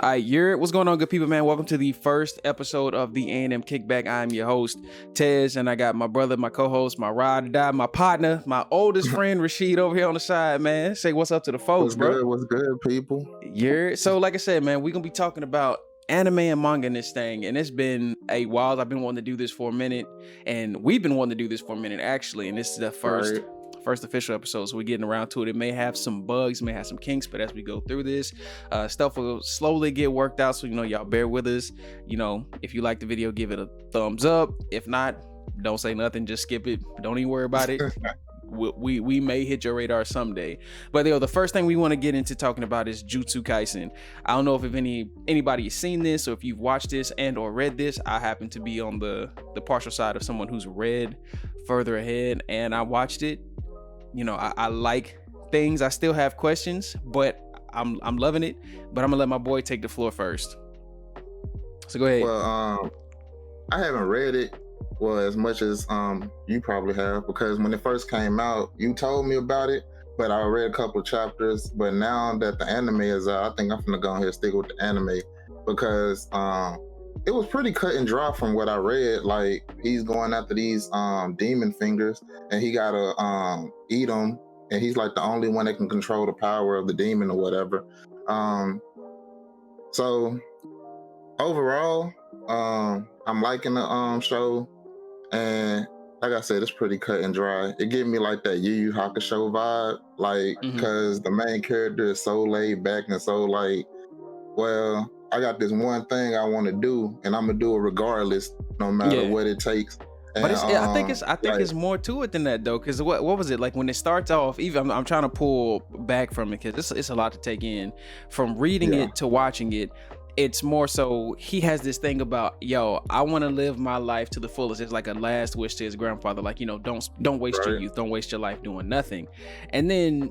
All right, what's going on, good people, man? Welcome to the first episode of the A&M Kickback. I'm your host, Tez, and I got my brother, my co-host, my ride or die, my partner, my oldest friend, Rashid, over here on the side, man. Say what's up to the folks, What's bro. good? What's good, people? So like I said, man, we're going to be talking about anime and manga in this thing, and it's been a while. I've been wanting to do this for a minute, and we've been wanting to do this for a minute, actually, and this is the first official episode, so we're getting around to it. It may have some bugs, may have some kinks, but as we go through this, stuff will slowly get worked out, so y'all bear with us. If you like the video, give it a thumbs up. If not, don't say nothing, just skip it, don't even worry about it. we may hit your radar someday. But the first thing we want to get into talking about is Jujutsu Kaisen. I don't know if anybody has seen this or if you've watched this and or read this. I happen to be on the partial side of someone who's read further ahead, and I watched it. I like things. I still have questions, but I'm loving it. But I'm gonna let my boy take the floor first. So go ahead. Well, I haven't read it as much as you probably have, because when it first came out, you told me about it, but I read a couple of chapters. But now that the anime is out, I think I'm gonna go ahead and stick with the anime, because it was pretty cut and dry from what I read. Like, he's going after these demon fingers, and he gotta eat them, and he's like the only one that can control the power of the demon or whatever. So overall, I'm liking the show, and like I said, it's pretty cut and dry. It gave me like that Yu Yu Hakusho vibe, like, because the main character is so laid back and so like, well, I got this one thing I want to do, and I'm gonna do it regardless, no matter what it takes. And, but I think it's more to it than that, though, because what was it like when it starts off? Even I'm trying to pull back from it, because it's a lot to take in. From reading it to watching it, it's more so he has this thing about, I want to live my life to the fullest. It's like a last wish to his grandfather, like, don't waste your youth, don't waste your life doing nothing. And then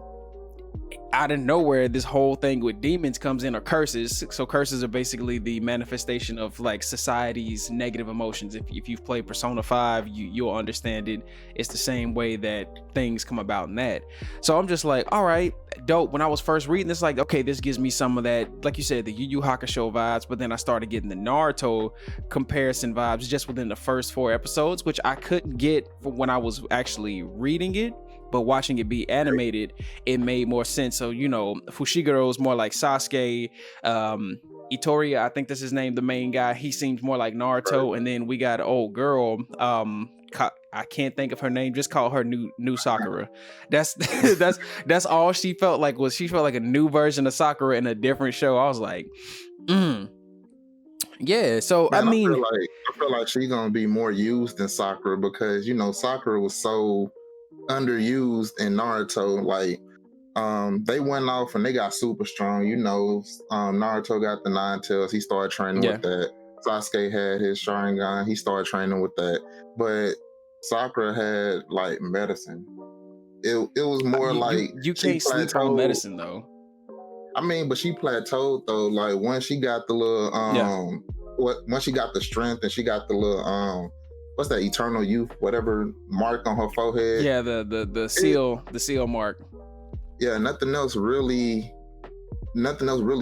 out of nowhere, this whole thing with demons comes in, or curses. So curses are basically the manifestation of like society's negative emotions. If you've played Persona 5, you'll understand it. It's the same way that things come about in that. So I'm just like, all right, dope. When I was first reading this, like, okay, this gives me some of that, like you said, the Yu Yu Hakusho vibes. But then I started getting the Naruto comparison vibes just within the first 4 episodes, which I couldn't get when I was actually reading it. But watching it be animated, it made more sense. So, Fushiguro is more like Sasuke. Itoria, I think that's his name, the main guy. He seems more like Naruto. And then we got an old girl. I can't think of her name. Just call her new Sakura. That's that's all she felt like. She felt like a new version of Sakura in a different show. I was like, yeah. So man, I feel like she's gonna be more used than Sakura, because Sakura was so underused in Naruto. Like, they went off and they got super strong. Naruto got the 9 tails. He started training with that. Sasuke had his Sharingan. He started training with that. But Sakura had like medicine. It was more like you can't sleep on medicine though. I mean, but she plateaued though. Like, once she got the little once she got the strength and she got the little what's that, eternal youth, whatever mark on her forehead? Yeah, the seal mark. Yeah, nothing else really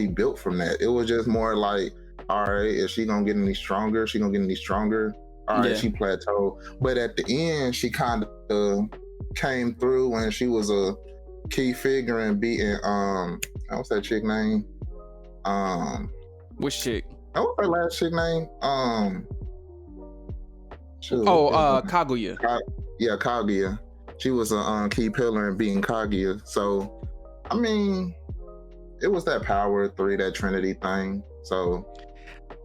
built from that. It was just more like, all right, is she gonna get any stronger? She gonna get any stronger? All right, she plateaued. But at the end, she kind of came through, and she was a key figure in beating what's that chick name? Which chick? What's her last chick name? Kaguya. Kaguya. She was a key pillar in beating Kaguya. So, I mean, it was that power 3, that Trinity thing. So,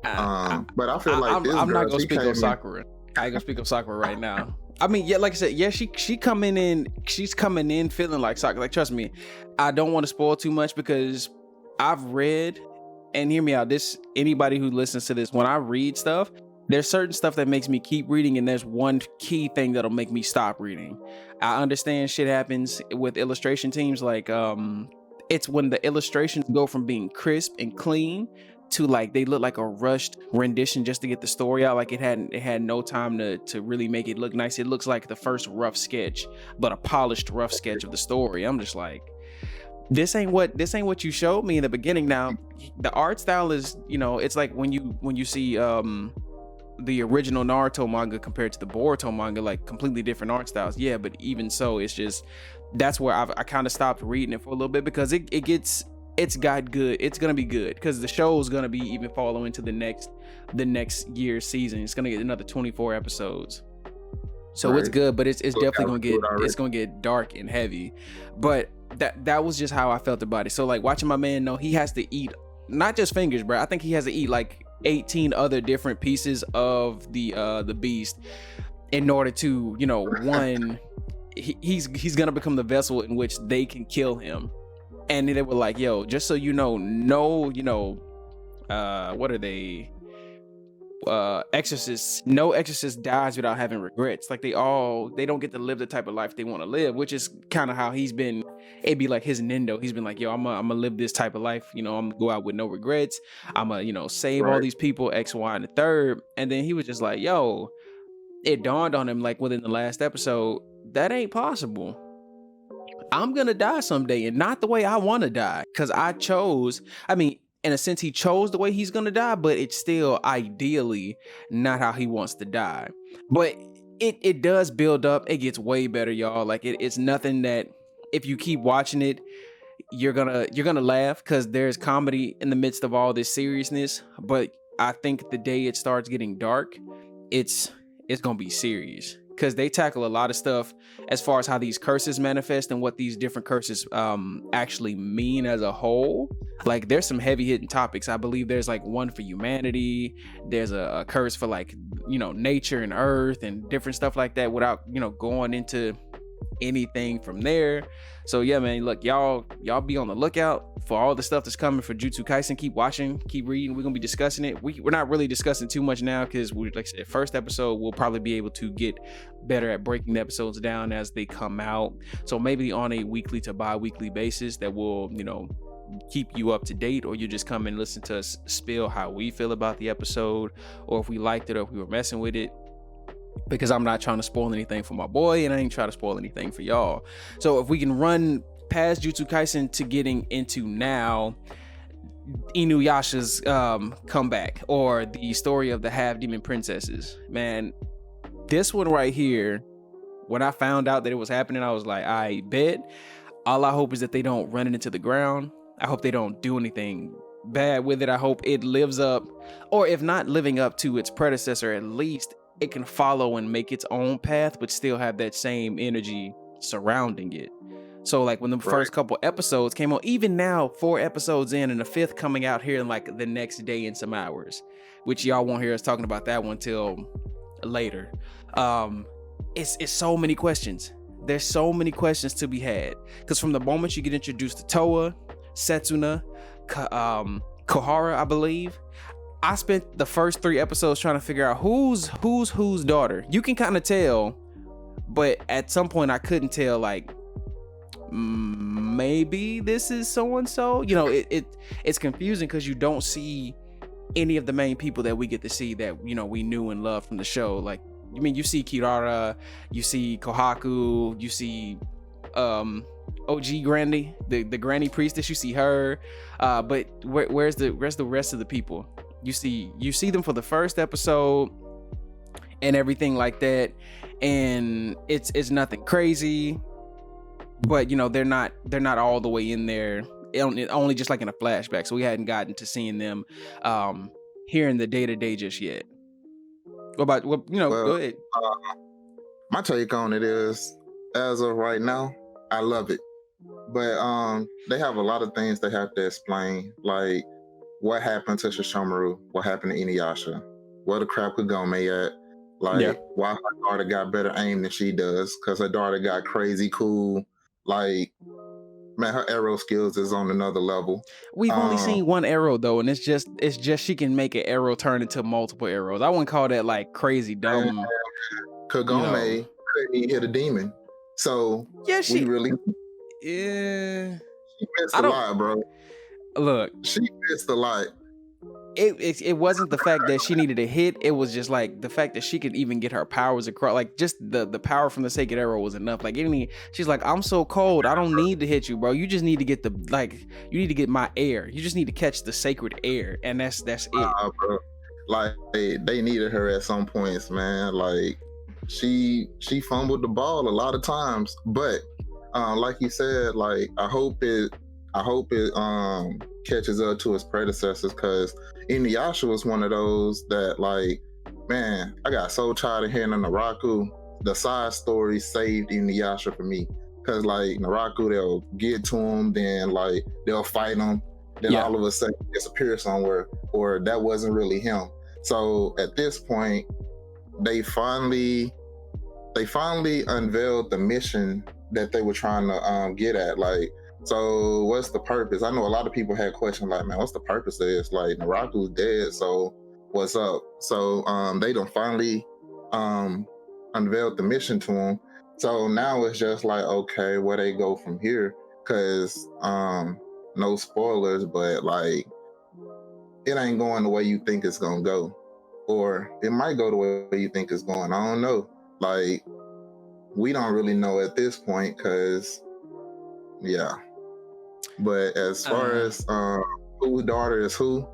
but I feel like I'm not gonna speak on Sakura. I ain't gonna speak on Sakura right now. I mean, like I said, she's coming in feeling like Sakura. Like, trust me, I don't want to spoil too much, because I've read, and hear me out, anybody who listens to this, when I read stuff, there's certain stuff that makes me keep reading, and there's one key thing that'll make me stop reading. I understand shit happens with illustration teams, like it's when the illustrations go from being crisp and clean to like they look like a rushed rendition just to get the story out. Like it had no time to really make it look nice. It looks like the first rough sketch, but a polished rough sketch of the story. I'm just like, this ain't what you showed me in the beginning. Now the art style is, it's like when you see the original Naruto manga compared to the Boruto manga, like completely different art styles. Yeah, but even so, it's just, that's where I kind of stopped reading it for a little bit, because it's got good. It's gonna be good because the show is gonna be even follow into the next year's season. It's gonna get another 24 episodes. So Right. it's good, but it's definitely Look out for it gonna get dark and heavy. But that was just how I felt about it. So like watching my man know he has to eat not just fingers, bro. I think he has to eat like 18 other different pieces of the beast in order to, one, he's gonna become the vessel in which they can kill him. And they were like, yo, just so you know, no, what are they? No exorcist dies without having regrets. Like they don't get to live the type of life they want to live, which is kind of how he's been. It'd be like his Nendo. He's been like, yo, I'm gonna live this type of life. I'm gonna go out with no regrets. I'm gonna save all these people, X, Y, and the third. And then he was just like, yo, it dawned on him like within the last episode, that ain't possible. I'm gonna die someday, and not the way I want to die, because in a sense, he chose the way he's gonna die, but it's still ideally not how he wants to die. But it does build up. It gets way better, y'all. Like it's nothing that, if you keep watching it, you're gonna laugh, because there's comedy in the midst of all this seriousness. But I think the day it starts getting dark, it's gonna be serious, because they tackle a lot of stuff as far as how these curses manifest and what these different curses actually mean as a whole. Like there's some heavy hitting topics. I believe there's like one for humanity. There's a curse for like, nature and earth and different stuff like that, without, going into anything from there. So yeah, man, look, y'all be on the lookout for all the stuff that's coming for Jujutsu Kaisen. Keep watching, keep reading. We're gonna be discussing it. We're not really discussing too much now, because like I said, first episode we'll probably be able to get better at breaking the episodes down as they come out. So maybe on a weekly to bi-weekly basis that will, keep you up to date, or you just come and listen to us spill how we feel about the episode, or if we liked it or if we were messing with it, because I'm not trying to spoil anything for my boy, and I ain't trying to spoil anything for y'all. So if we can run past Jujutsu Kaisen to getting into now Inuyasha's comeback, or the story of the half demon princesses, man, this one right here, when I found out that it was happening, I was like, I bet. All I hope is that they don't run it into the ground. I hope they don't do anything bad with it. I hope it lives up, or if not living up to its predecessor, at least it can follow and make its own path, but still have that same energy surrounding it. So like when the first couple episodes came on, even now 4 episodes in and the 5th coming out here in like the next day and some hours, which y'all won't hear us talking about that one till later. It's so many questions. There's so many questions to be had, because from the moment you get introduced to Toa, Setsuna, Kohara, I believe, I spent the first 3 episodes trying to figure out who's daughter. You can kind of tell, but at some point I couldn't tell, like, maybe this is so and so. It's confusing because you don't see any of the main people that we get to see that we knew and loved from the show. Like, you see Kirara, you see Kohaku, you see OG Granny, the Granny Priestess, you see her, but where's the rest of the people? You see them for the first episode and everything like that, and it's nothing crazy, but they're not all the way in there. Only just like in a flashback, so we hadn't gotten to seeing them here in the day-to-day just yet. Go ahead. My take on it is, as of right now, I love it, but they have a lot of things they have to explain, like what happened to Shishomaru, what happened to Inuyasha, where the crap could go at, like why her daughter got better aim than she does, because her daughter got crazy cool. Like, man, her arrow skills is on another level. We've only seen one arrow though, and it's just she can make an arrow turn into multiple arrows. I wouldn't call that like crazy dumb. Kagome couldn't hit a demon, so she missed a lot, bro. Look, she missed a lot. it wasn't the fact that she needed a hit. It was just like the fact that she could even get her powers across. Like just the power from the sacred arrow was enough. Like she's like, I'm so cold, I don't need to hit you, bro. You just need to get you need to get my air. You just need to catch the sacred air, and that's it. Bro. Like they needed her at some points, man. Like she fumbled the ball a lot of times, but like you said, like I hope it catches up to its predecessors, because Inuyasha was one of those that, like, man, I got so tired of hearing Naraku. The side story saved Inuyasha for me, because like Naraku, they'll get to him, then like they'll fight him, then all of a sudden disappear somewhere, or that wasn't really him. So at this point, they finally unveiled the mission that they were trying to get at. Like, so what's the purpose? I know a lot of people had questions like, man, what's the purpose of this? Like, Naraku's dead, so what's up? So they done finally unveiled the mission to him. So now it's just like, okay, where they go from here? Because no spoilers, but like, it ain't going the way you think it's gonna go, or it might go the way you think it's going. I don't know. Like, we don't really know at this point, because but as far as whose daughter is who,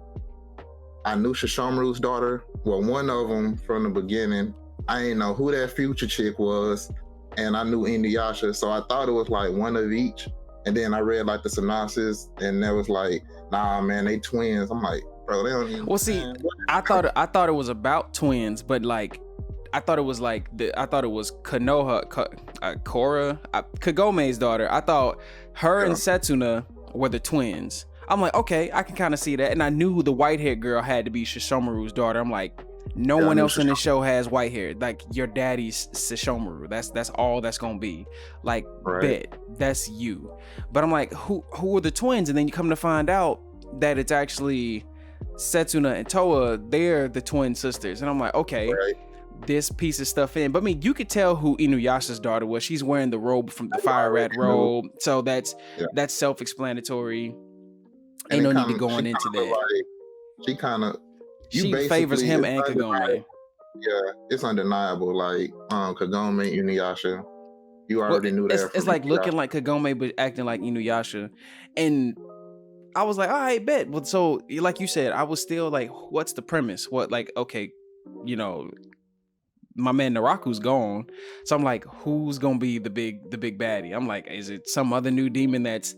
I knew Shishomaru's daughter. Well, one of them from the beginning. I didn't know who that future chick was, and I knew Inuyasha, so I thought it was like one of each. And then I read like the synopsis, and there was like, nah, man, they twins. I'm like, bro, they don't even. Well, see, I thought it was about twins, but like, I thought it was Konoha, Kagome's daughter. I thought her and Setsuna were the twins. I'm like, okay, I can kind of see that. And I knew the white-haired girl had to be Shishomaru's daughter. I'm like, no one else in the show has white hair. Like, your daddy's Shishomaru. That's all that's gonna be. Like, bet that's you. But I'm like, who are the twins? And then you come to find out that it's actually Setsuna and Toa. They're the twin sisters. And I'm like, okay. This piece of stuff in, but I mean, you could tell who Inuyasha's daughter was. She's wearing the robe from the Fire Rat robe, so that's self-explanatory. Ain't no need to go into that. Like, she favors him and Kagome. Yeah, it's undeniable. Like Kagome, Inuyasha, you already knew that. It's like looking like Kagome but acting like Inuyasha, and I was like, all right, bet. Well, so like you said, I was still like, what's the premise? What, like, okay, you know, my man Naraku's gone, so I'm like, who's gonna be the big baddie? I'm like, is it some other new demon that's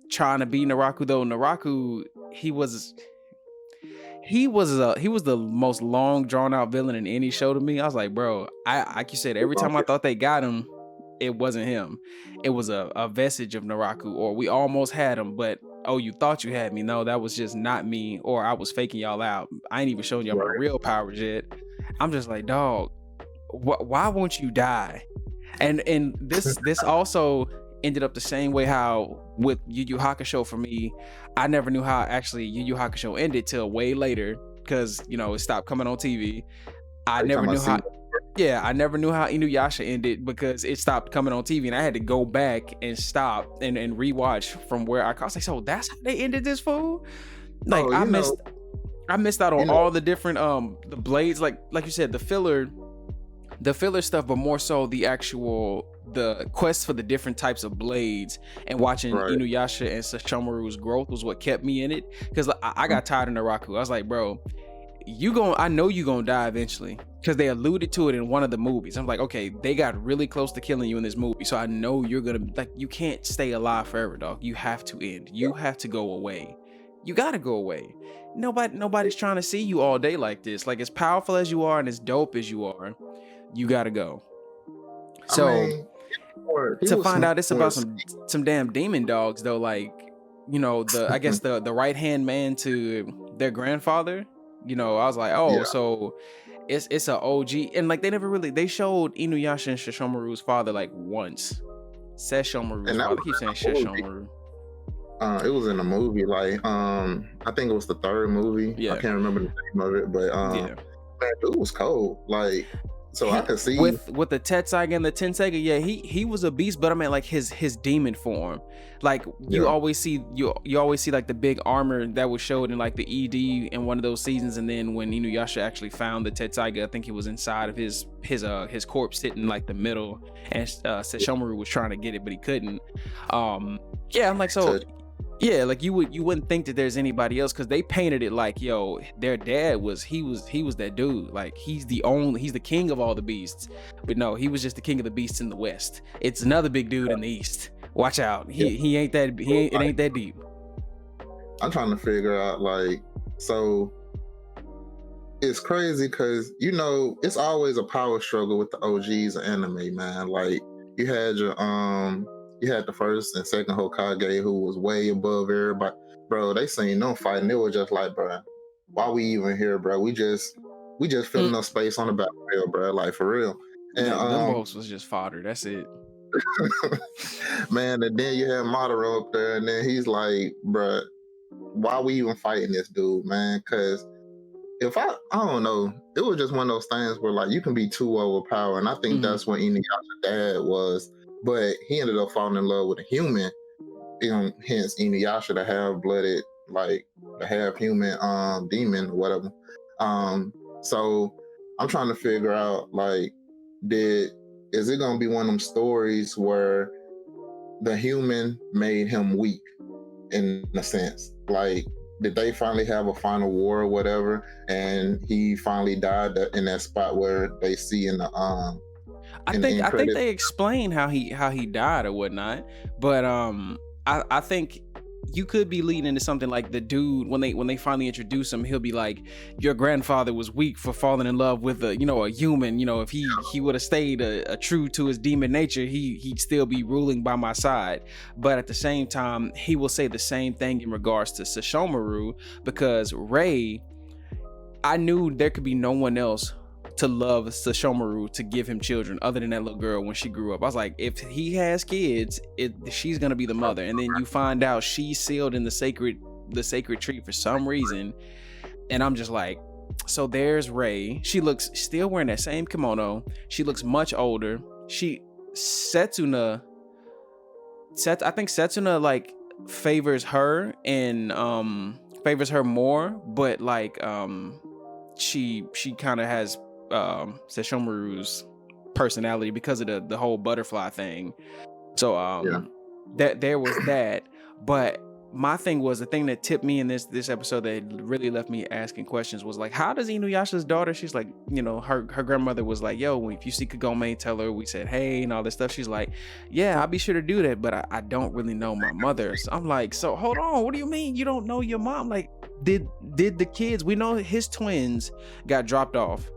trying to be Naraku? Though Naraku, he was the most long drawn out villain in any show to me. I was like, bro, like you said, every time I thought they got him, it wasn't him. It was a vestige of Naraku, or we almost had him, but oh, you thought you had me. No, that was just not me, or I was faking y'all out. I ain't even showing y'all my real powers yet. I'm just like, dog, why won't you die? And this also ended up the same way how with Yu Yu Hakusho for me. I never knew how actually Yu Yu Hakusho ended till way later, because you know it stopped coming on TV. I never knew how Inuyasha ended, because it stopped coming on TV, and I had to go back and stop and rewatch from where I was like, so that's how they ended this fool? Like, I missed out on all the different the blades, like you said, the filler stuff, but more so the quest for the different types of blades, and watching Inuyasha and Sesshomaru's growth was what kept me in it, because I got tired of Naraku. I was like, bro, I know you gonna die eventually, because they alluded to it in one of the movies. I'm like, okay, they got really close to killing you in this movie, so I know you're gonna, like, you can't stay alive forever, dog. You have to end. You have to go away. You gotta go away. Nobody's trying to see you all day like this. Like, as powerful as you are and as dope as you are, you gotta go. So to find out it's about some damn demon dogs though, like, you know, I guess the right hand man to their grandfather, you know, I was like, so it's a OG, and like they showed Inuyasha and Sesshomaru's father like once. Sesshomaru's father. I keep saying Sesshomaru. It was in a movie, like I think it was the third movie. I can't remember the name of it, but man, it was cold. Like, So I could see with the Tetsaiga and the Tenseiga, yeah, he was a beast, but I mean like his demon form. Like you always see like the big armor that was showed in like the ED in one of those seasons, and then when Inuyasha actually found the Tetsaiga, I think he was inside of his corpse sitting like the middle, and Sesshomaru was trying to get it but he couldn't. Yeah, I'm like, so yeah, like you wouldn't think that there's anybody else, because they painted it like, yo, their dad was that dude, like he's the king of all the beasts, but no, he was just the king of the beasts in the West. It's another big dude in the East. Watch out, he ain't that it ain't that deep. I'm trying to figure out, like, so it's crazy because it's always a power struggle with the OGs of anime, man. Like you had the first and second Hokage who was way above everybody. Bro, they seen them fighting. It was just like, bro, why we even here, bro? We just filling up space on the battlefield, bro. Like for real. And them folks was just fodder. That's it. Man, and then you had Madara up there, and then he's like, bro, why we even fighting this dude, man? Because if I don't know, it was just one of those things where like you can be too overpowered, and I think that's what Inuyasha's dad was. But he ended up falling in love with a human, hence Inuyasha, the half-blooded, like the half-human demon or whatever. So I'm trying to figure out, like, is it gonna be one of them stories where the human made him weak, in a sense? Like, did they finally have a final war or whatever, and he finally died in that spot where they see in the I think they explain how he died or whatnot, but I think you could be leading into something like the dude when they finally introduce him, he'll be like, your grandfather was weak for falling in love with a human. If he would have stayed true to his demon nature, he'd still be ruling by my side. But at the same time, he will say the same thing in regards to Sesshomaru, because Rei, I knew there could be no one else to love Sesshomaru to give him children other than that little girl when she grew up. I was like, if he has kids, she's gonna be the mother. And then you find out she's sealed in the sacred tree for some reason, and I'm just like, so there's Rei. She looks still wearing that same kimono. She looks much older. I think Setsuna like favors her and favors her more, but like she kind of has Sesshomaru's personality because of the whole butterfly thing. So that there was that. But my thing was, the thing that tipped me in this episode that really left me asking questions was like, how does Inuyasha's daughter, she's like, her grandmother was like, yo, if you see Kagome, tell her we said hey and all this stuff. She's like, yeah, I'll be sure to do that, but I don't really know my mother. So I'm like, so hold on, what do you mean you don't know your mom? Like, did the kids, we know his twins got dropped off.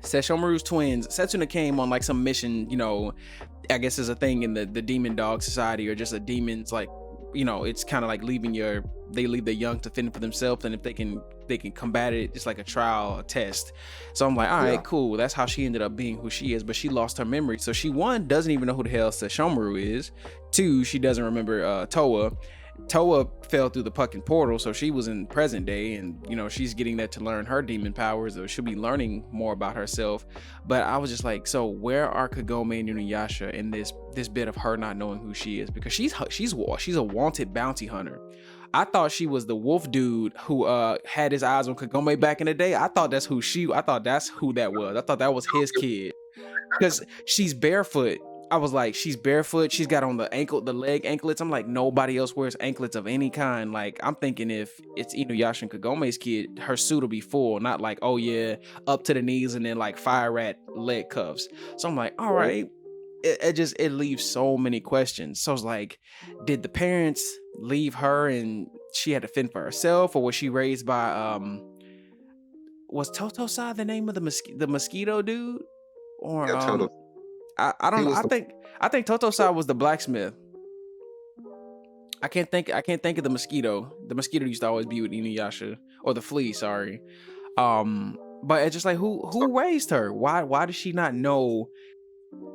Sesshomaru's twins, Setsuna came on like some mission, I guess is a thing in the demon dog society, or just a demon's like, it's kind of like they leave the young to fend for themselves, and if they can combat it, it's like a trial, a test. So I'm like, all right, cool. That's how she ended up being who she is, but she lost her memory. So she, one, doesn't even know who the hell Sesshomaru is. Two, she doesn't remember Towa. Towa fell through the fucking portal, so she was in present day, and she's getting that to learn her demon powers, or she'll be learning more about herself. But I was just like, so where are Kagome and Inuyasha in this bit of her not knowing who she is? Because she's a wanted bounty hunter. I thought she was the wolf dude who had his eyes on Kagome back in the day. I thought that's who that was. I thought that was his kid, because she's barefoot. I was like, she's barefoot. She's got on the leg anklets. I'm like, nobody else wears anklets of any kind. Like, I'm thinking if it's Inuyasha and Kagome's kid, her suit will be full, not like, oh yeah, up to the knees and then like fire rat leg cuffs. So I'm like, all right. It leaves so many questions. So I was like, did the parents leave her and she had to fend for herself, or was she raised by was Totosai the name of the mosquito dude? Or I don't know. I think Totosai was the blacksmith. I can't think of the mosquito. The mosquito used to always be with Inuyasha, or the flea, sorry. But it's just like, who raised her? Why does she not know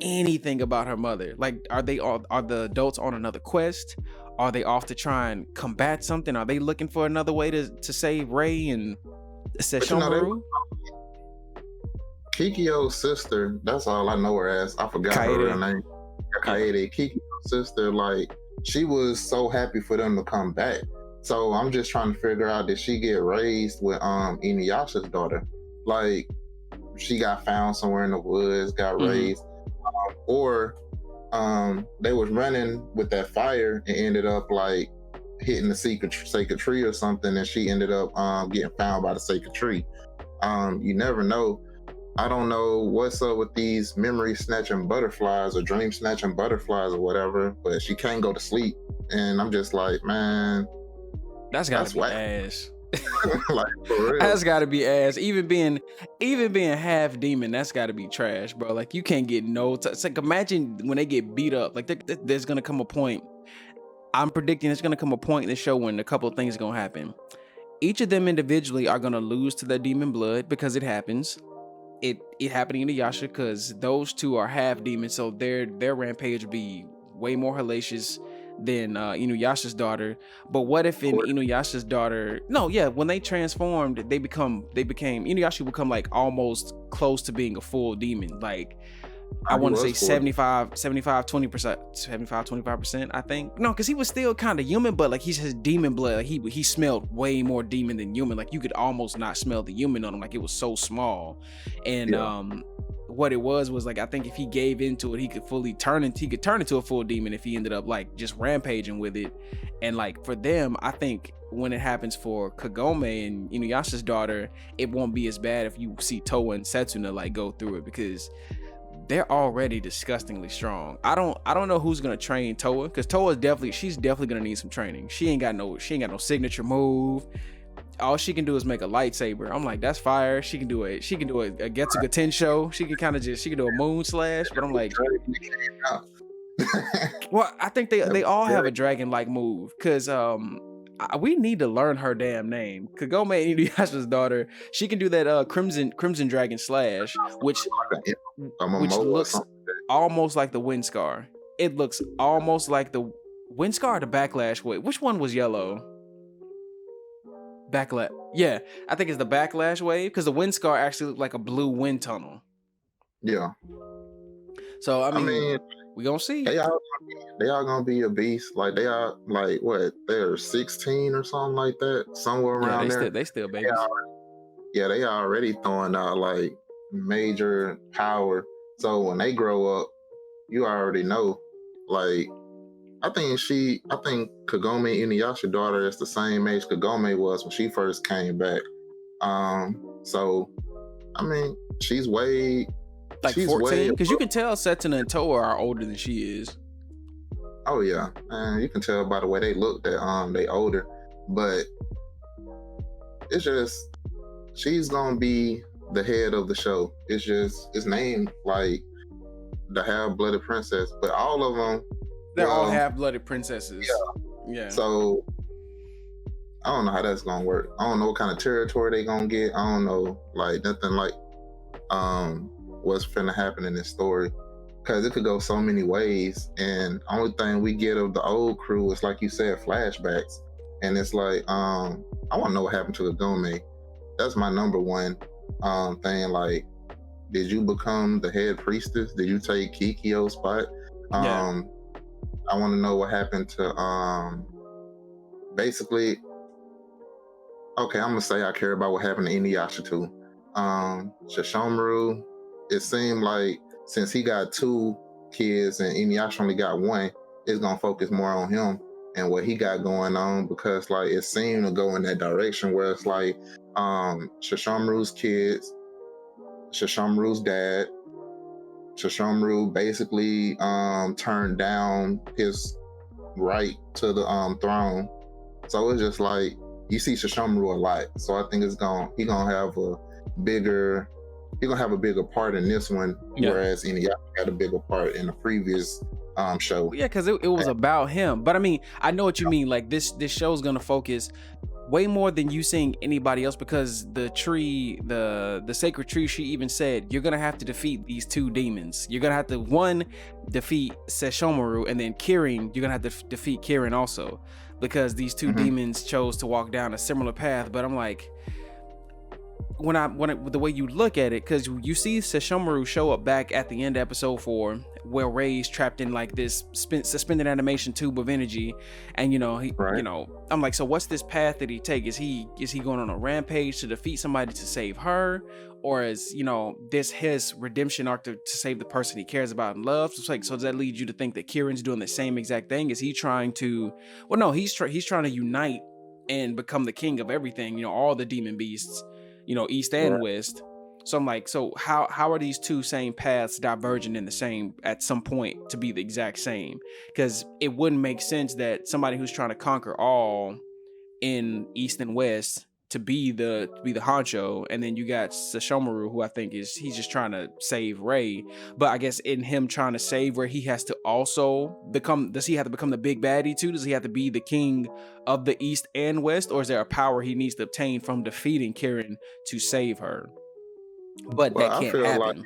anything about her mother? Like, are the adults on another quest? Are they off to try and combat something? Are they looking for another way to save Rei and Sesshomaru? Kikyo's sister, that's all I know her as. I forgot her real name. Kaede. Kikyo's sister, like, she was so happy for them to come back. So I'm just trying to figure out, did she get raised with Inuyasha's daughter? Like, she got found somewhere in the woods, got raised, or they was running with that fire and ended up like hitting the sacred tree or something, and she ended up getting found by the sacred tree. You never know. I don't know what's up with these memory snatching butterflies or dream snatching butterflies or whatever, but she can't go to sleep, and I'm just like, man, that's gotta be ass. Like, for real. That's gotta be ass. Even being half demon, that's gotta be trash, bro. Like, you can't get no it's like, imagine when they get beat up. Like, there's gonna come a point, I'm predicting there's gonna come a point in the show when a couple of things are gonna happen. Each of them individually are gonna lose to their demon blood, because it happens. It happening to Yasha, because those two are half demons, so their rampage would be way more hellacious than Inuyasha's daughter. But what if in Inuyasha's daughter, when they transformed, they became Inuyasha become like almost close to being a full demon. Like, I want to say 25%, I think. No, because he was still kind of human, but like, he's his demon blood. Like, he smelled way more demon than human. Like, you could almost not smell the human on him. Like, it was so small. And what it was like, I think if he gave into it, he could turn into a full demon if he ended up like just rampaging with it. And like, for them, I think when it happens for Kagome and Inuyasha's daughter, it won't be as bad if you see Towa and Setsuna like go through it, because they're already disgustingly strong. I don't know who's gonna train Towa, because she's definitely gonna need some training. She ain't got no signature move. All she can do is make a lightsaber. I'm like, that's fire. She can do a Getsuga Tensho. She can do a moon slash. But I'm like, well, I think they all have a dragon-like move, because we need to learn her damn name. Kagome and Inuyasha's daughter, she can do that crimson dragon slash, which looks almost like the wind scar. It looks almost like the wind scar or the backlash wave. Which one was yellow? Backlash. Yeah, I think it's the backlash wave, because the wind scar actually looked like a blue wind tunnel. Yeah. So I mean we gonna see. They all gonna be a beast. Like, they are, like, what? They're 16 or something like that, somewhere around there. They still babies. They already throwing out like major power. So when they grow up, you already know. Like, I think Kagome Inuyasha's daughter is the same age Kagome was when she first came back. So I mean, she's way like 14, because you can tell Setsuna and Towa are older than she is. Oh yeah, and you can tell by the way they look that they older. But it's just, she's gonna be the head of the show. It's named like the half-blooded princess, but all of them, they're all half-blooded princesses. Yeah. So I don't know how that's gonna work. I don't know what kind of territory they gonna get. I don't know, like, nothing like what's finna happen in this story, because it could go so many ways. And only thing we get of the old crew is, like you said, flashbacks. And it's like, I want to know what happened to Kagome. That's my number one thing. Like, did you become the head priestess? Did you take Kikyo's spot? I want to know what happened to basically. Okay, I'm gonna say I care about what happened to Inuyasha too. Sesshomaru, it seemed like since he got 2 kids and Inuyasha only got 1, it's gonna focus more on him and what he got going on, because like, it seemed to go in that direction where it's like Sesshomaru's kids, Sesshomaru's dad, Sesshomaru basically turned down his right to the throne. So it's just like, you see Sesshomaru a lot. So I think he's gonna have a bigger part in this one, whereas Inuyasha had a bigger part in the previous show. Yeah, because it was about him. But I mean, I know what you mean. Like, this show's gonna focus way more than you seeing anybody else, because the tree, the sacred tree, she even said, you're gonna have to defeat these 2 demons. You're gonna have to, one, defeat Sesshomaru, and then Kirin, you're gonna have to defeat Kirin also, because these 2 demons chose to walk down a similar path. But I'm like, the way you look at it, because you see Sesshomaru show up back at the end of episode 4, where Ray's trapped in like this suspended animation tube of energy, and I'm like, so what's this path that he take? Is he going on a rampage to defeat somebody to save her, or is this his redemption arc to save the person he cares about and loves? It's like, so does that lead you to think that Kieran's doing the same exact thing? Is he trying to? Well, no, he's trying to unite and become the king of everything, all the demon beasts, East and West. So I'm like, so how are these two same paths diverging in the same at some point to be the exact same? Because it wouldn't make sense that somebody who's trying to conquer all in East and West to be the honcho, and then you got Sesshomaru, who I think he's just trying to save Ray. But I guess in him trying to save Ray, he has to also does he have to become the big baddie too? Does he have to be the king of the East and West, or is there a power he needs to obtain from defeating Kieran to save her? But that can't happen.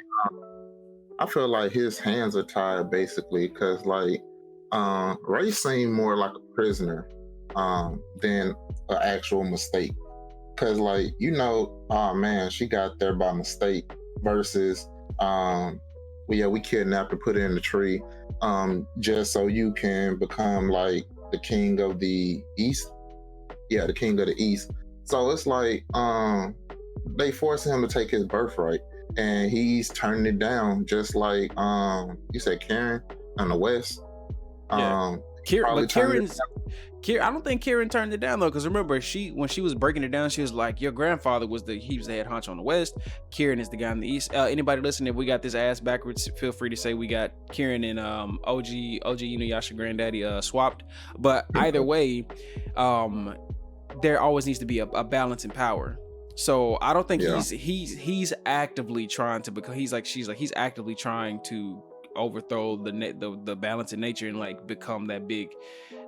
I feel like his hands are tied basically, because Ray seemed more like a prisoner than an actual mistake. Because oh man, she got there by mistake, versus we kidnapped her, put her in the tree just so you can become like the king of the East. Yeah, the king of the East. So it's like they force him to take his birthright, and he's turning it down, just like you said, Kieran on the West. Kieran's I don't think Kieran turned it down though, because remember when she was breaking it down, she was like, your grandfather was the head honcho on the West, Kieran is the guy in the East. Anybody listening, if we got this ass backwards, feel free to say we got Kieran and OG Inuyasha granddaddy swapped. But either way, there always needs to be a balance in power. So I don't think he's actively trying to become. He's actively trying to overthrow the balance in nature and like become that big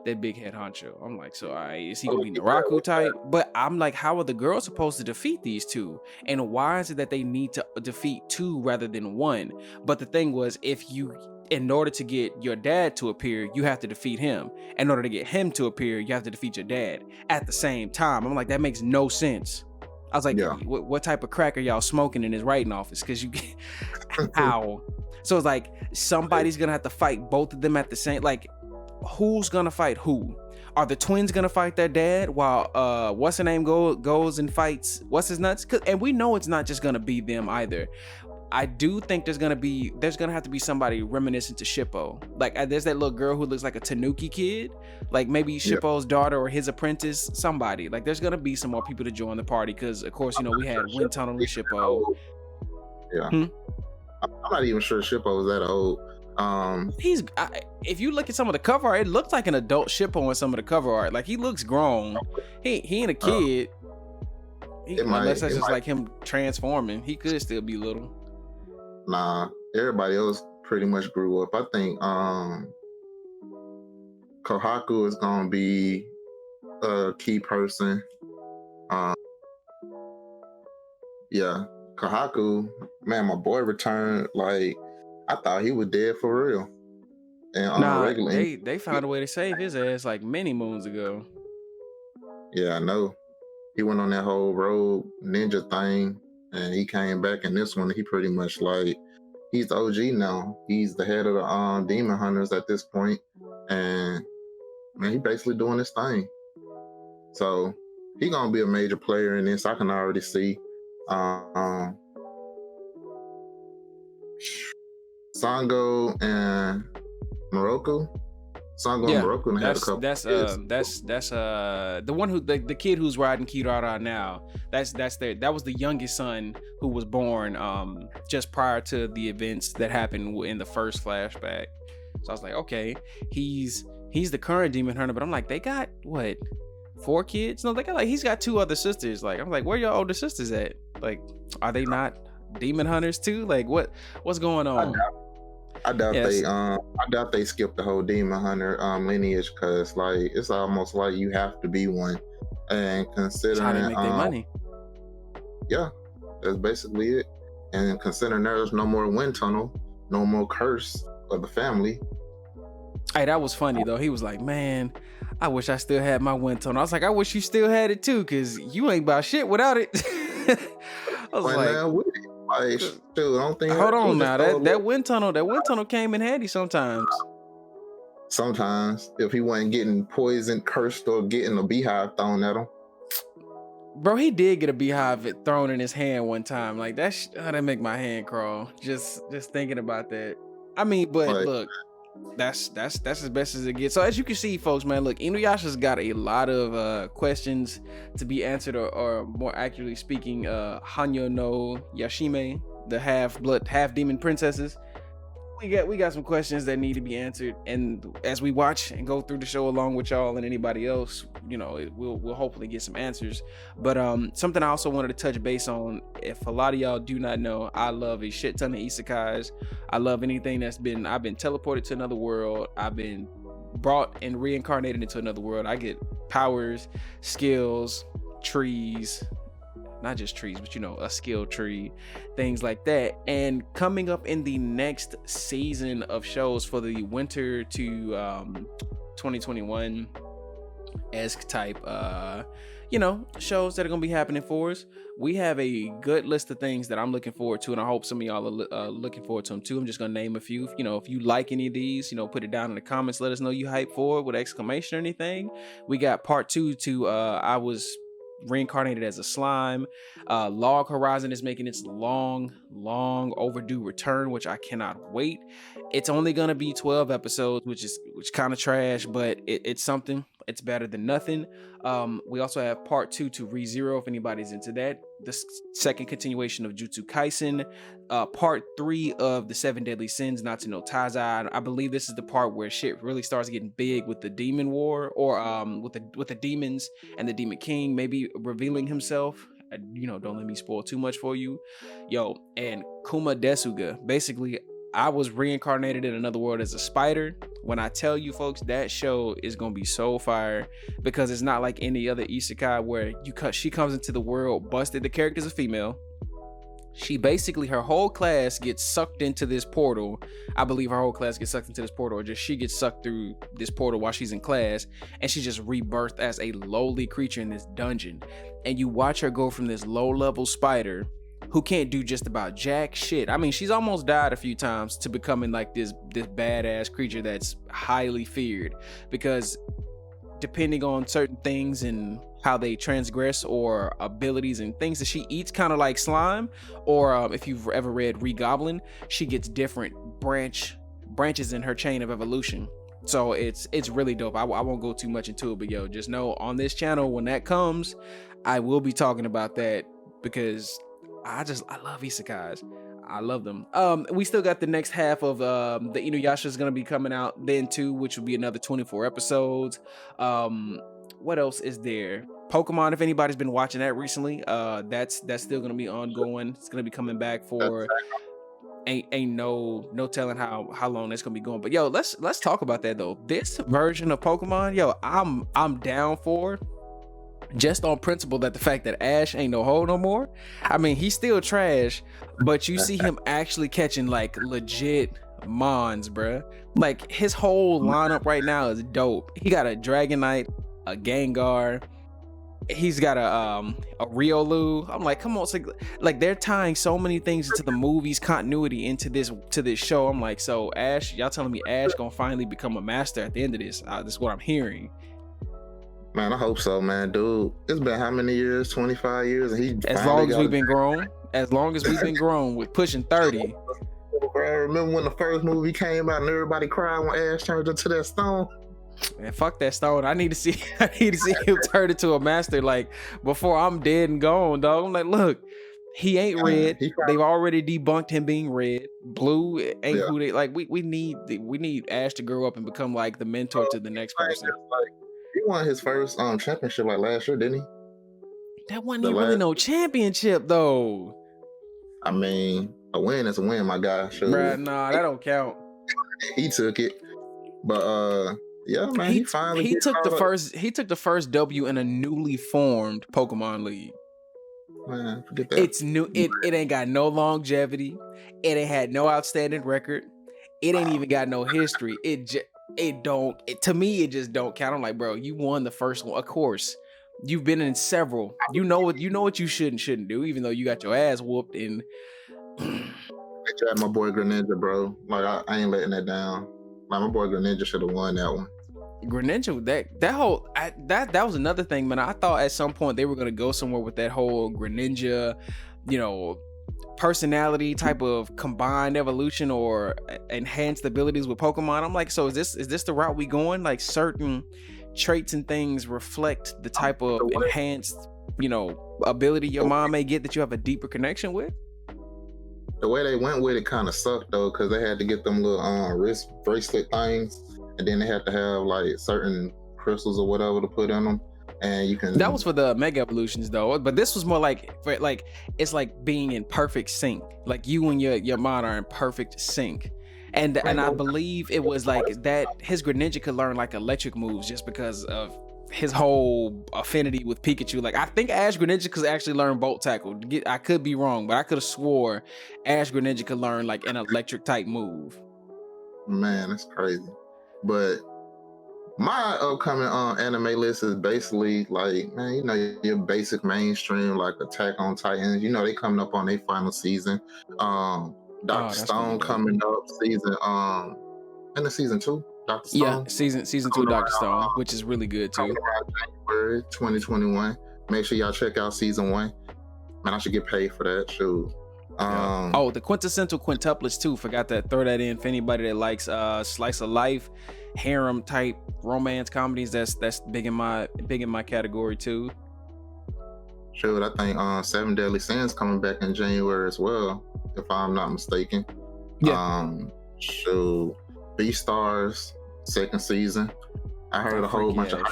head honcho. I'm like, so is he gonna be Naraku type? But I'm like, how are the girls supposed to defeat these two? And why is it that they need to defeat two rather than one? But the thing was, in order to get your dad to appear, you have to defeat him. In order to get him to appear, you have to defeat your dad at the same time. I'm like, that makes no sense. I was like, what type of crack are y'all smoking in his writing office? Because you get how? So it's like somebody's gonna have to fight both of them at the same. Like, who's gonna fight who? Are the twins gonna fight their dad while what's her name goes and fights what's his nuts? And we know it's not just gonna be them either. I do think there's gonna have to be somebody reminiscent to Shippo. Like there's that little girl who looks like a Tanuki kid, like maybe Shippo's daughter or his apprentice, somebody. Like there's gonna be some more people to join the party, because of course we had Wind Tunnel and Shippo. Yeah. I'm not even sure Shippo was that old. If you look at some of the cover art, it looks like an adult Shippo in some of the cover art. Like he looks grown. He ain't a kid. Unless that's just like him transforming. He could still be little. Nah, everybody else pretty much grew up. I think Kohaku is gonna be a key person. Kohaku, man, my boy returned. Like, I thought he was dead for real. And they found a way to save his ass like many moons ago. Yeah, I know. He went on that whole road ninja thing, and he came back in this one. He pretty much like, he's the OG now. He's the head of the demon hunters at this point, and man, he basically doing his thing. So he gonna be a major player in this. I can already see. Sango and Moroku. Sango and Moroku and had a couple. That's the one who the kid who's riding Kirara now. That was the youngest son who was born just prior to the events that happened in the first flashback. So I was like, okay, he's the current demon hunter, but I'm like, they got what, 4 kids? No, they got he's got 2 other sisters. Like, I'm like, where your older sisters at? Like, are they not demon hunters too? Like, what's going on? I doubt they skipped the whole demon hunter lineage, because like it's almost like you have to be one. And considering how they make their money. Yeah, that's basically it. And considering there's no more wind tunnel, no more curse of the family. Hey, that was funny though. He was like, man, I wish I still had my wind tunnel. I was like, I wish you still had it too, because you ain't about shit without it. I was went like, down with it. Like, shoot, I don't think hold it on was just now. That wind tunnel came in handy sometimes. sometimes if he wasn't getting poisoned, cursed, or getting a beehive thrown at him. Bro, he did get a beehive thrown in his hand one time. Like that make my hand crawl. Just thinking about that. I mean, but Like, look, that's as best as it gets. So as you can see, folks, man, look, Inuyasha's got a lot of questions to be answered, or more accurately speaking, Hanyo no Yashime, the half demon princesses. We got some questions that need to be answered, and as we watch and go through the show along with y'all and anybody else, you know, we'll hopefully get some answers. But something I also wanted to touch base on, if a lot of y'all do not know, I love a shit ton of isekais. I love anything I've been teleported to another world, I've been brought and reincarnated into another world. I get powers, skills, trees, not just trees, but you know, a skill tree, things like that. And coming up in the next season of shows for the winter to 2021 esque type you know, shows that are gonna be happening for us, we have a good list of things that I'm looking forward to, and I hope some of y'all are looking forward to them too. I'm just gonna name a few. You know, if you like any of these, you know, put it down in the comments, let us know you hype for it with exclamation or anything. We got part 2 to I was reincarnated as a slime. Log Horizon is making its long overdue return, which I cannot wait. It's only gonna be 12 episodes, which kind of trash, but it's something. It's better than nothing. We also have part 2 to ReZero, if anybody's into that. The second continuation of Jutsu Kaisen. Part 3 of the 7 Deadly Sins, Natsu no Taizai. I believe this is the part where shit really starts getting big with the demon war, or with the demons and the Demon King maybe revealing himself. You know, don't let me spoil too much for you. Yo, and Kuma Desuga. Basically, I was reincarnated in another world as a spider. When I tell you folks, that show is gonna be so fire, because it's not like any other isekai where she comes into the world busted. The character's a female. She basically, her whole class gets sucked into this portal. I believe her whole class gets sucked into this portal, or just she gets sucked through this portal while she's in class, and she's just rebirthed as a lowly creature in this dungeon. And you watch her go from this low-level spider who can't do just about jack shit. I mean, she's almost died a few times, to becoming like this badass creature that's highly feared, because depending on certain things and how they transgress, or abilities and things that she eats, kind of like slime, or if you've ever read Re-Goblin, she gets different branches in her chain of evolution. So it's really dope. I won't go too much into it, but yo, just know on this channel, when that comes, I will be talking about that, because I love isekais. I love them. We still got the next half of the Inuyasha is gonna be coming out then too, which will be another 24 episodes. What else is there? Pokemon, if anybody's been watching that recently, that's still gonna be ongoing. It's gonna be coming back for ain't no telling how long that's gonna be going. But yo, let's talk about that though. This version of Pokemon, yo, I'm down for, just on principle, that the fact that Ash ain't no hoe no more. I mean, he's still trash, but you see him actually catching like legit mons, bruh. Like, his whole lineup right now is dope. He got a Dragonite, a Gengar, he's got a Riolu. I'm like, come on, like they're tying so many things into the movie's continuity into this show. I'm like, so Ash, y'all telling me Ash gonna finally become a master at the end of this? This is what I'm hearing. Man, I hope so, man, dude. It's been how many years? 25 years, and he as long as we've been grown. As long as we've been grown, with pushing 30. I remember when the first movie came out and everybody cried when Ash turned into that stone. Man, fuck that stone. I need to see him turn into a master, like, before I'm dead and gone, dog. I'm like, look, he ain't red. They've already debunked him being red. Blue ain't who they like. We need Ash to grow up and become like the mentor to the next person. He won his first championship like last year, didn't he? That wasn't even really no championship though. I mean, a win is a win, my guy. Sure. Bruh, nah, that don't count. He took it, but yeah, man, he took the first W in a newly formed Pokemon League. Man, forget that. It's new. It ain't got no longevity. It ain't had no outstanding record. It ain't even got no history. To me, it just don't count. I'm like, bro, you won the first one, of course. You've been in several. You know what you should and shouldn't do, even though you got your ass whooped. And I tried my boy Greninja, bro. Like I ain't letting that down. Like my boy Greninja should have won that one. Greninja, that was another thing, man. I thought at some point they were gonna go somewhere with that whole Greninja, you know, personality type of combined evolution or enhanced abilities with Pokemon. I'm like, so is this the route we going? Like certain traits and things reflect the type of enhanced, you know, ability your mom may get that you have a deeper connection with? The way they went with it kind of sucked though, because they had to get them little wrist bracelet things, and then they had to have like certain crystals or whatever to put in them. And you can. That was for the mega evolutions though, but this was more like it's like being in perfect sync. Like you and your mom are in perfect sync. And I believe it was like that his Greninja could learn like electric moves just because of his whole affinity with Pikachu. Like I think Ash Greninja could actually learn Volt Tackle. I could be wrong, but I could have swore Ash Greninja could learn like an electric type move. Man, that's crazy. But my upcoming anime list is basically like, man, you know, your basic mainstream like Attack on Titans. You know, they coming up on their final season. Dr. Stone coming up season in the season 2. Dr. Stone. Yeah, season 2 Dr. Stone, which is really good too. January 2021. Make sure y'all check out season 1. Man, I should get paid for that. Shoot. The quintessential quintuplets too. Forgot to throw that in for anybody that likes slice of life, harem type romance comedies. That's big in my category too. Shoot, I think 7 Deadly Sins coming back in January as well, if I'm not mistaken. Yeah. Shoot, Beastars 2nd season. I heard a whole bunch of.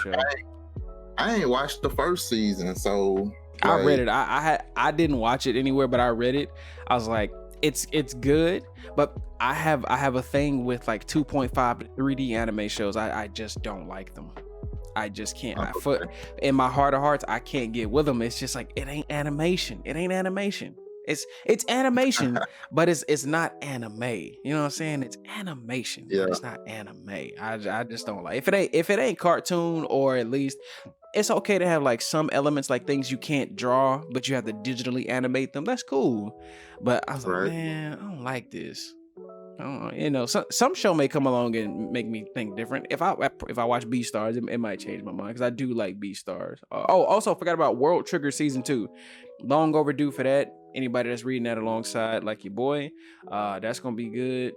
I ain't watched the first season, so. I read it. I didn't watch it anywhere, but I read it. I was like, it's good, but I have a thing with like 2.5 to 3D anime shows. I just don't like them. I just can't. In my heart of hearts, I can't get with them. It's just like it ain't animation. It ain't animation. It's animation, but it's not anime. You know what I'm saying? It's animation, but it's not anime. I just don't like. If it ain't cartoon, or at least it's okay to have like some elements, like things you can't draw, but you have to digitally animate them. That's cool. But I was like, man, I don't like this. I don't know, you know, some show may come along and make me think different. If I watch Beastars, it might change my mind, because I do like Beastars. Also I forgot about World Trigger season 2. Long overdue for that. Anybody that's reading that alongside like your boy, that's gonna be good.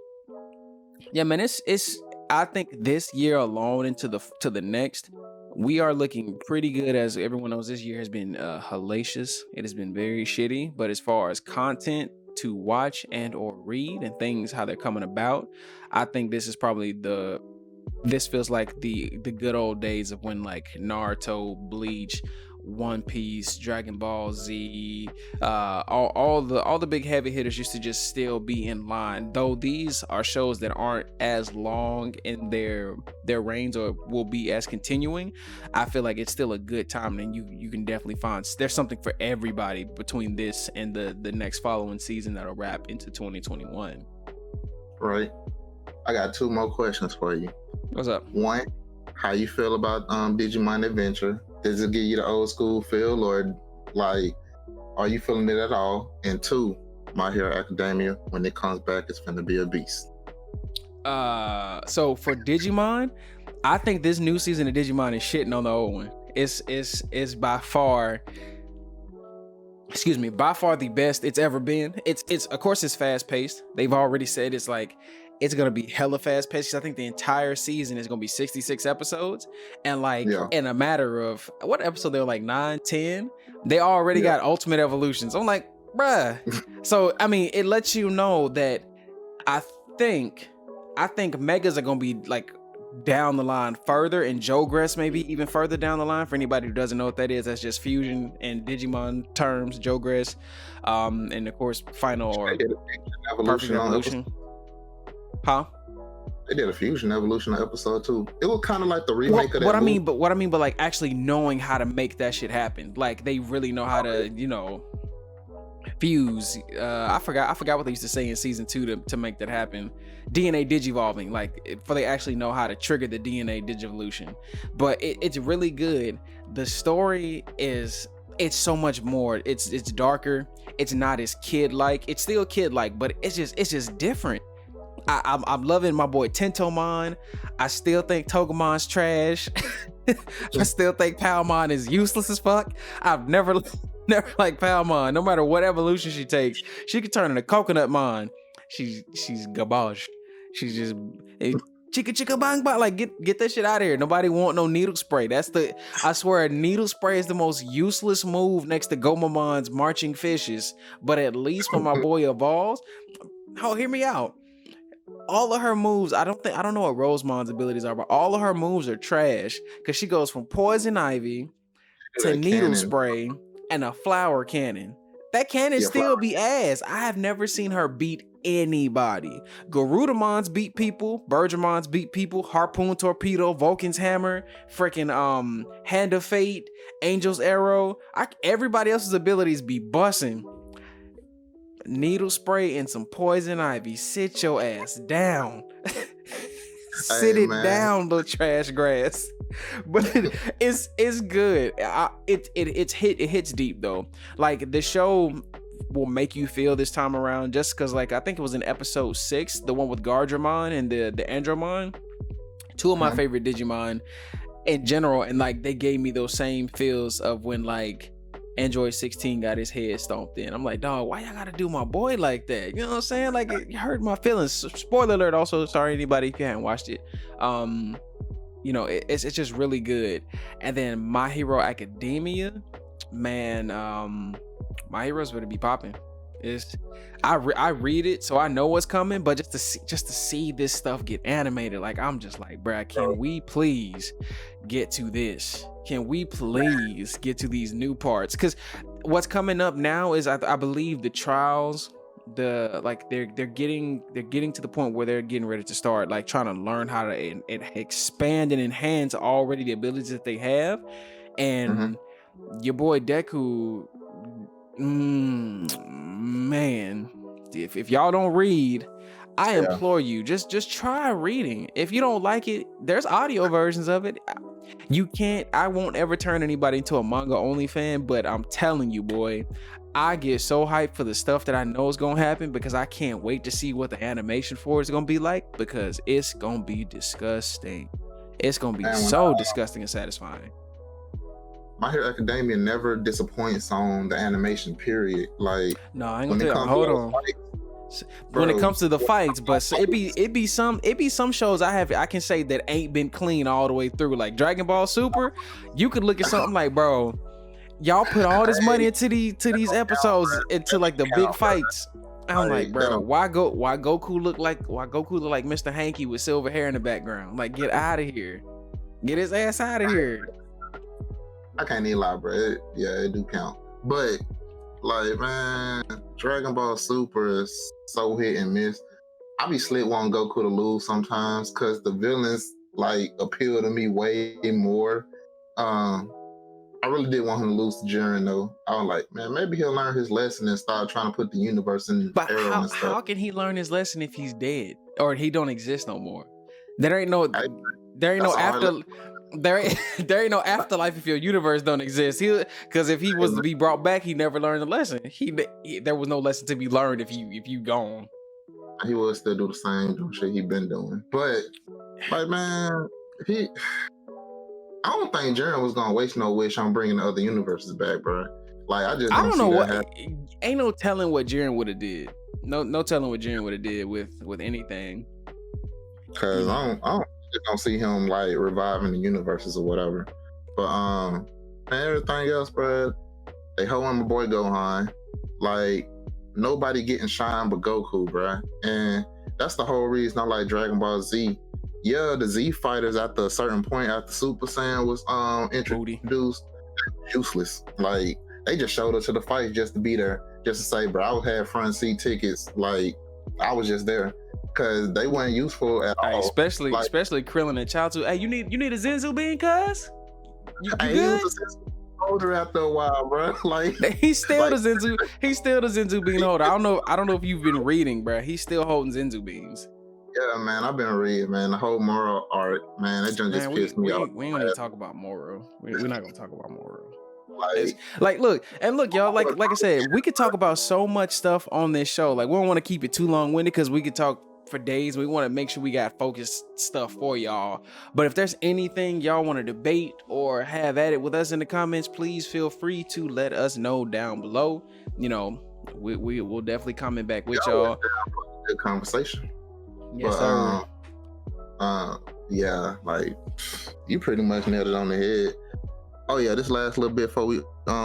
Yeah, man, it's I think this year alone into the next, we are looking pretty good. As everyone knows, this year has been hellacious. It has been very shitty, but as far as content to watch and or read and things, how they're coming about, I think this is probably this feels like the good old days of when like Naruto, Bleach, One Piece, Dragon Ball Z, all the big heavy hitters used to just still be in line. Though these are shows that aren't as long in their reigns or will be as continuing, I feel like it's still a good time, and you can definitely find there's something for everybody between this and the next following season that'll wrap into 2021. Right. I got 2 more questions for you. What's up? 1, how you feel about Digimon Adventure? Does it give you the old school feel, or like, are you feeling it at all? And 2, My Hero Academia, when it comes back, it's gonna be a beast. So for Digimon, I think this new season of Digimon is shitting on the old one. It's by far the best it's ever been. It's of course it's fast paced. They've already said it's gonna be hella fast paced. I think the entire season is gonna be 66 episodes, and in a matter of what episode, they were like 9, 10. They already got ultimate evolutions. I'm like, bruh. So I mean, it lets you know that I think megas are gonna be like down the line further, and Jogress maybe even further down the line. For anybody who doesn't know what that is, that's just fusion in Digimon terms, Jogress, and of course final or perfect evolution. Huh? They did a fusion evolution episode too. It was kind of like the remake of that. What I mean, but like actually knowing how to make that shit happen. Like they really know how to, you know, fuse. I forgot what they used to say in season 2 to make that happen. DNA digivolving, like for they actually know how to trigger the DNA digivolution. But it's really good. The story it's so much more. It's darker. It's not as kid-like. It's still kid-like, but it's just different. I'm loving my boy Tentomon. I still think Togemon's trash. I still think Palmon is useless as fuck. I've never liked Palmon. No matter what evolution she takes, she could turn into Coconut Mon. She's garbage. She's just chicka bang bang. Like get that shit out of here. Nobody want no needle spray. I swear, needle spray is the most useless move next to Gomamon's marching fishes. But at least when my boy evolves, hear me out. All of her moves, I don't know what Rosemon's abilities are, but all of her moves are trash because she goes from poison ivy to needle spray and a flower cannon. That cannon still be ass. I have never seen her beat anybody. Garudamons beat people, Bergermons beat people, Harpoon Torpedo, Vulcan's Hammer, freaking Hand of Fate, Angel's Arrow. Everybody else's abilities be bussing. Needle spray and some poison ivy. Sit your ass down. Sit it down, little trash grass. But it's good. It hits deep though. Like the show will make you feel this time around, just because like I think it was in episode 6, the one with Gardramon and the Andromon, 2 of my favorite Digimon in general, and like they gave me those same feels of when like Android 16 got his head stomped in. I'm like, dog, why y'all gotta do my boy like that? You know what I'm saying? Like, it hurt my feelings. Spoiler alert. Also, sorry anybody if you haven't watched it. You know, it's just really good. And then My Hero Academia, man, My Hero's gonna be popping. I read it so I know what's coming, but just to see this stuff get animated, like I'm just like, bruh, can we please get to this? Can we please get to these new parts? Because what's coming up now is I believe the trials, they're getting to the point where they're getting ready to start like trying to learn how to expand and enhance already the abilities that they have. And your boy Deku, man, if y'all don't read, I implore you, just try reading. If you don't like it, there's audio versions of it. I won't ever turn anybody into a manga only fan, but I'm telling you, boy, I get so hyped for the stuff that I know is gonna happen because I can't wait to see what the animation for is gonna be like, because it's gonna be disgusting. It's gonna be so disgusting and satisfying. My Hero Academia never disappoints on the animation, period. Like, no, I ain't gonna tell you. Hold on. When it comes to the fights, but it be some shows I can say that ain't been clean all the way through. Like Dragon Ball Super, you could look at something like, bro, y'all put all this money into these episodes, into like the big fights. I'm like, bro, why Goku look like Mr. Hanky with silver hair in the background? Like, get out of here, get his ass out of here. I can't even lie, bro. It do count, but like, man, Dragon Ball Super is so hit and miss. I be slick wanting Goku to lose sometimes because the villains like appeal to me way more. I really did want him to lose to Jiren though. I was like, man, maybe he'll learn his lesson and start trying to put the universe in peril and stuff. How can he learn his lesson if he's dead or he don't exist no more? There ain't no afterlife if your universe don't exist. Because if he was to be brought back, he never learned the lesson. There was no lesson to be learned if you gone. He would still do the same shit he been doing. But like, man, I don't think Jiren was gonna waste no wish on bringing the other universes back, bro. Like, I don't know what. Ain't no telling what Jiren would have did. No telling what Jiren would have did with anything. Cause I don't see him like reviving the universes or whatever. But and everything else, bro, they holding my boy Gohan. Like, nobody getting shine but Goku, bro. And that's the whole reason I like Dragon Ball Z. Yeah, the Z fighters after a certain point, after Super Saiyan was introduced, useless. Like, they just showed up to the fight just to be there, just to say, bro, I had front seat tickets. Like, I was just there. Cause they weren't useful at all. Especially Krillin and Chaozu. Hey, you need a Zenzu bean, cuz? You good? older after a while, bro. Like He's still like the Zenzu. He's still the Zenzu bean holder. I don't know. I don't know if you've been reading, bro. He's still holding Zenzu beans. yeah, man. I've been reading, man. The whole moral art, man. That just Man, we pissed me we off. ain't, we ain't gonna need to talk about Moro. We're not gonna talk about Moro. It's Like, like look y'all, like I said, we could talk about so much stuff on this show. Like we don't want to keep it too long-winded because we could talk for days. We want to make sure we got focused stuff for y'all. But if there's anything y'all want to debate or have at it with us in the comments, please feel free to let us know down below. You know, we will definitely comment back with y'all. good conversation. Yes, But sir. yeah, like you pretty much nailed it on the head. Oh yeah, this last little bit before we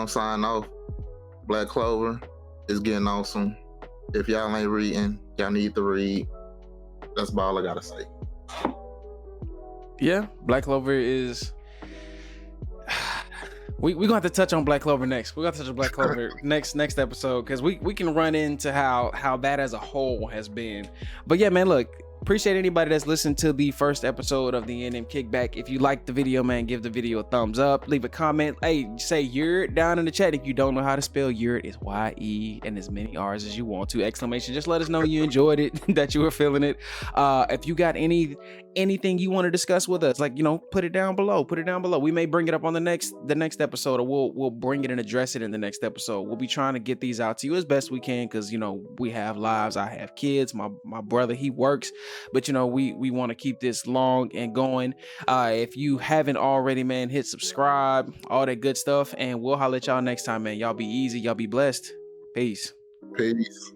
sign off. Black Clover is getting awesome. If y'all ain't reading, y'all need to read. That's about all I gotta say. Yeah, Black Clover is. We're gonna have to touch on Black Clover next. We're gonna touch on Black Clover next episode because we can run into how that as a whole has been. But yeah, man, look, appreciate anybody that's listened to the first episode of the A&M Kickback. If you liked the video, man, give the video a thumbs up, leave a comment. Hey, say yurt down in the chat. If you don't know how to spell yurt, it's Y-E and as many R's as you want to. Exclamation. Just let us know you enjoyed it, that you were feeling it. If you got anything you want to discuss with us, like, you know, put it down below. We may bring it up on the next episode, or we'll bring it and address it in the next episode. We'll be trying to get these out to you as best we can because, you know, we have lives. I have kids. My brother, he works. But, you know, we want to keep this long and going. If you haven't already, man, hit subscribe, all that good stuff. And we'll holler at y'all next time, man. Y'all be easy. Y'all be blessed. Peace. Peace.